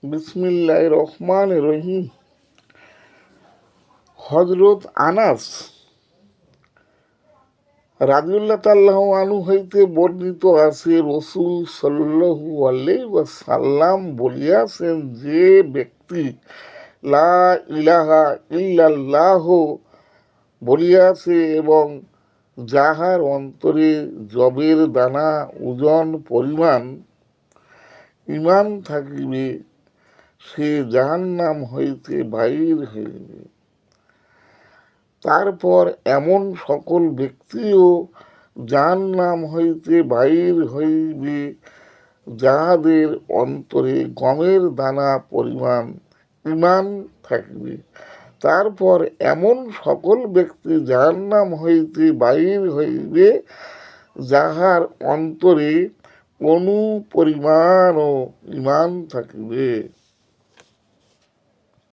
বিসমিল্লাহির রহমানির রহিম। হযরত আনাস রাদিয়াল্লাহু তাআলা আনহু হইতে বর্ণিত আছে, রাসূল সাল্লাল্লাহু আলাইহি ওয়াসাল্লাম বলিয়াছেন, যে ব্যক্তি লা ইলাহা ইল্লাল্লাহ বলিয়াছে এবং যাহার অন্তরে যবের দানা ওজন পরিমাণ ঈমান থাকিবে, সে জাহান্নাম হইতে বাহির হইবে। তারপর এমন সকল ব্যক্তিও জাহান্নাম হইতে বাহির হইবে যাহাদের অন্তরে গমের দানা পরিমাণ ঈমান থাকিবে। তারপর এমন সকল ব্যক্তি জাহান্নাম হইতে বাহির হইবে যাহার অন্তরে অনু পরিমাণও ঈমান থাকিবে।